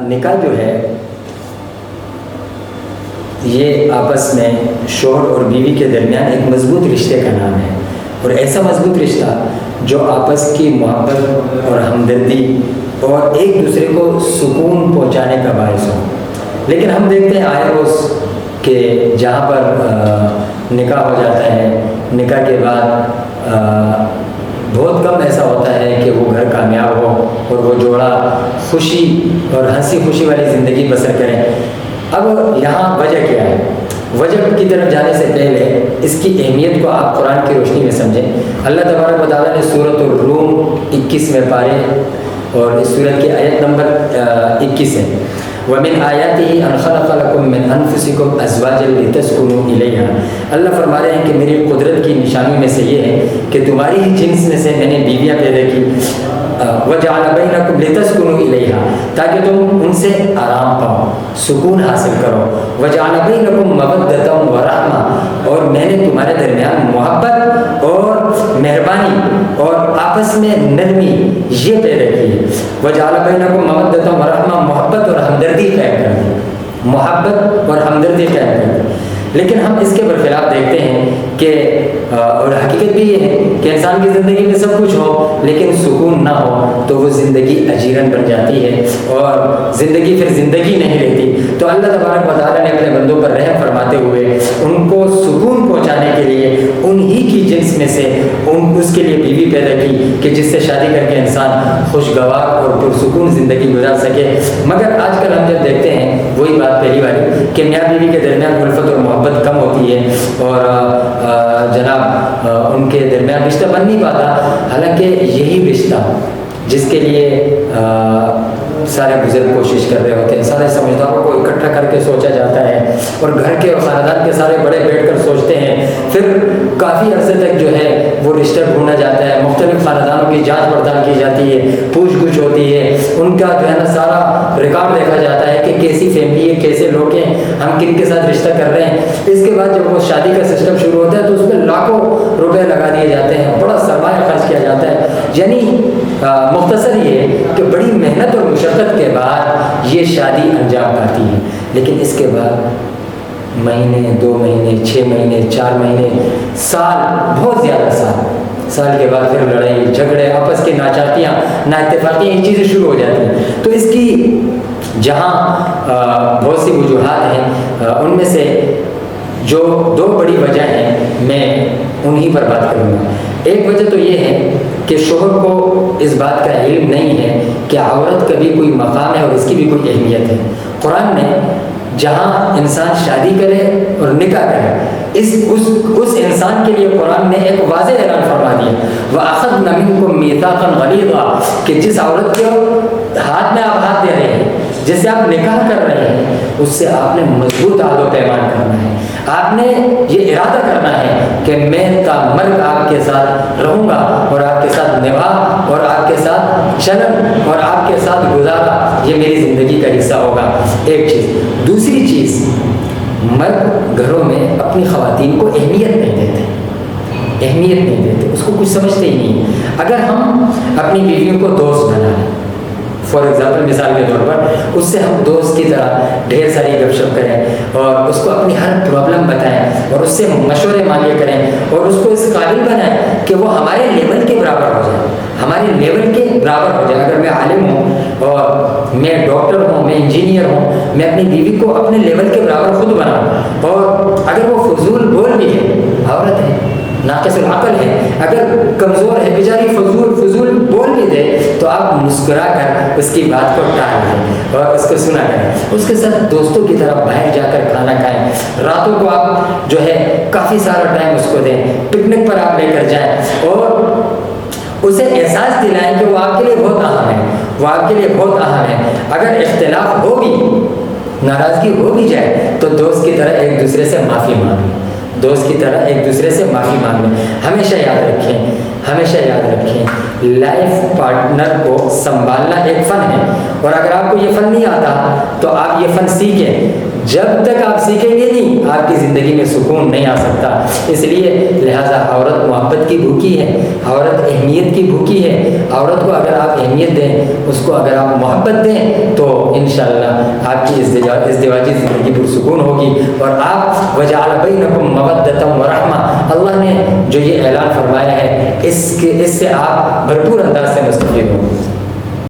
نکاح جو ہے یہ آپس میں شوہر اور بیوی کے درمیان ایک مضبوط رشتے کا نام ہے، اور ایسا مضبوط رشتہ جو آپس کی محبت اور ہمدردی اور ایک دوسرے کو سکون پہنچانے کا باعث ہو۔ لیکن ہم دیکھتے ہیں آئے روز کہ جہاں پر نکاح ہو جاتا ہے، نکاح کے بعد بہت کم ایسا ہوتا ہے کہ وہ گھر کامیاب ہو اور وہ جوڑا خوشی اور ہنسی خوشی والی زندگی بسر کریں۔ اب یہاں وجہ کیا ہے؟ وجہ کی طرف جانے سے پہلے اس کی اہمیت کو آپ قرآن کی روشنی میں سمجھیں۔ اللہ تبارک و تعالیٰ نے سورۃ الروم 21 پارے اور اس سورت کی آیت نمبر 21 ہے، وَمِنْ آيَاتِهِ أَنْ خَلَقَ لَكُم مِّنْ أَنفُسِكُمْ أَزْوَاجًا لِتَسْكُنُوا إِلَيْهَا۔ اللہ فرما رہے ہیں کہ میری قدرت کی نشانیوں میں سے یہ ہے کہ تمہاری ہی جنس میں سے میں نے بیویاں پیدا کی، وَجَعَلَ بَيْنَكُمْ لِتَسْكُنُوا إِلَيْهَا، تاکہ تم ان سے آرام پاؤ، سکون حاصل کرو، وَجَعَلَ بَيْنَكُمْ مَوَدَّةً وَرَحْمَةً، اور میں نے تمہارے درمیان محبت اور مہربانی اور آپس میں نرمی یہ پیدا کی ہے، وَجَعَلَ بَيْنَكُمْ مَوَدَّةً وَرَحْمَةً، محبت اور ہمدردی قائم کر دی، محبت اور ہمدردی قائم کر دی۔ لیکن ہم اس کے برخلاف دیکھتے ہیں کہ اور حقیقت بھی یہ ہے کہ انسان کی زندگی میں سب کچھ ہو لیکن سکون نہ ہو تو وہ زندگی اجیرن بن جاتی ہے اور زندگی پھر زندگی نہیں رہتی۔ تو اللہ تبارک و تعالیٰ نے اپنے بندوں پر رحم فرماتے ہوئے ان کو سکون پہنچانے کے لیے انہی کی جنس میں سے اس کے لیے بیوی پیدا کی کہ جس سے شادی کر کے انسان خوشگوار اور پرسکون زندگی گزار سکے۔ مگر آج کل ہم جب دیکھتے ہیں وہی بات پہلی والی کہ میاں بیوی کے درمیان الفت اور محبت کم ہوتی ہے اور جناب ان کے درمیان رشتہ بن نہیں پاتا، حالانکہ یہی رشتہ جس کے لیے سارے بزرگ کوشش کر رہے ہوتے ہیں، سارے سمجھداروں کو اکٹھا کر کے سوچا جاتا ہے اور گھر کے اور خاندان کے سارے بڑے بیٹھ کر سوچتے ہیں، پھر کافی عرصے تک جو ہے وہ رشتہ ڈھونڈا جاتا ہے، مختلف خاندانوں کی جانچ پڑتال کی جاتی ہے، پوچھ گچھ ہوتی ہے، ان کا جو ہے نا سارا ریکارڈ دیکھا جاتا ہے کہ کیسی فیملی ہے، کیسے لوگ ہیں، ہم کن کے ساتھ رشتہ کر رہے ہیں۔ اس کے بعد جب وہ شادی کا سسٹم شروع ہوتا ہے تو اس میں لاکھوں روپے لگا دیے جاتے ہیں، بڑا سرمایہ خرچ کیا جاتا ہے۔ یعنی مختصر یہ کہ بڑی محنت اور مشقت کے بعد یہ شادی انجام پاتی ہے، لیکن اس کے بعد مہینے، 2 مہینے، 6 مہینے، 4 مہینے، سال، بہت زیادہ سال کے بعد پھر لڑائی جھگڑے، آپس کی ناچاتیاں، نااتفاقیاں، یہ چیزیں شروع ہو جاتی ہیں۔ تو اس کی جہاں بہت سی وجوہات ہیں، ان میں سے جو 2 بڑی وجہ ہیں میں انہی پر بات کروں گا۔ ایک وجہ تو یہ ہے کہ شوہر کو اس بات کا علم نہیں ہے کہ عورت کا بھی کوئی مقام ہے اور اس کی بھی کوئی اہمیت ہے۔ قرآن نے جہاں انسان شادی کرے اور نکاح کرے، اس انسان کے لیے قرآن نے ایک واضح اعلان فرما دیا، وَأَخَذْنَا مِنْكُمْ مِيثَاقًا غَلِيظًا، کہ جس عورت کے ہاتھ میں آپ ہاتھ دے رہے ہیں، جس سے آپ نکاح کر رہے ہیں، اس سے آپ نے مضبوط عہد و پیمان کرنا ہے، آپ نے یہ ارادہ کرنا ہے کہ میں تا مرگ آپ کے ساتھ رہوں گا اور آپ کے ساتھ نبھا اور آپ کے ساتھ چلن اور آپ کے ساتھ گزارا یہ میری زندگی کا حصہ ہوگا۔ ایک چیز۔ دوسری چیز، مرد گھروں میں اپنی خواتین کو اہمیت نہیں دیتے، اس کو کچھ سمجھتے ہی نہیں۔ اگر ہم اپنی بیویوں کو دوست بنائیں، فار ایگزامپل مثال کے طور پر اس سے ہم دوست کی طرح ڈھیر ساری گپ شپ کریں اور اس کو اپنی ہر پرابلم بتائیں اور اس سے مشورے مانگے کریں اور اس کو اس قابل بنائیں کہ وہ ہمارے لیول کے برابر ہو جائے، اگر میں عالم ہوں اور میں ڈاکٹر ہوں، میں انجینئر ہوں، میں اپنی بیوی کو اپنے لیول کے برابر خود بناؤں، اور اگر وہ فضول بول بھی ہے، عورت ہے، ناقص العقل ہے، اگر کمزور ہے بیچاری، فضول بول بھی دے تو آپ مسکرا کر اس کی بات کو ٹال دیں اور اس کو سنا کریں، اس کے ساتھ دوستوں کی طرح باہر جا کر کھانا کھائیں، راتوں کو آپ جو ہے کافی سارا ٹائم اس کو دیں، پکنک پر آپ لے کر جائیں اور اسے احساس دلائیں کہ وہ آپ کے لیے بہت اہم ہے، اگر اختلاف ہو بھی، ناراضگی ہو بھی جائے تو دوست کی طرح ایک دوسرے سے معافی مانگیں۔ ہمیشہ یاد رکھیں لائف پارٹنر کو سنبھالنا ایک فن ہے، اور اگر آپ کو یہ فن نہیں آتا تو آپ یہ فن سیکھیں۔ جب تک آپ سیکھیں گے نہیں آپ کی زندگی میں سکون نہیں آ سکتا. اس لیے لہٰذا عورت محبت کی بھوکی ہے, عورت اہمیت کی بھوکی ہے. عورت کو اگر آپ اہمیت دیں, اس کو اگر آپ محبت دیں تو انشاءاللہ آپ کی ازدواجی زندگی پرسکون ہوگی. اور آپ وجعل بینکم مودۃ ورحمہ, اللہ نے جو یہ اعلان فرمایا ہے اس سے آپ بھرپور انداز سے مستفید ہوں.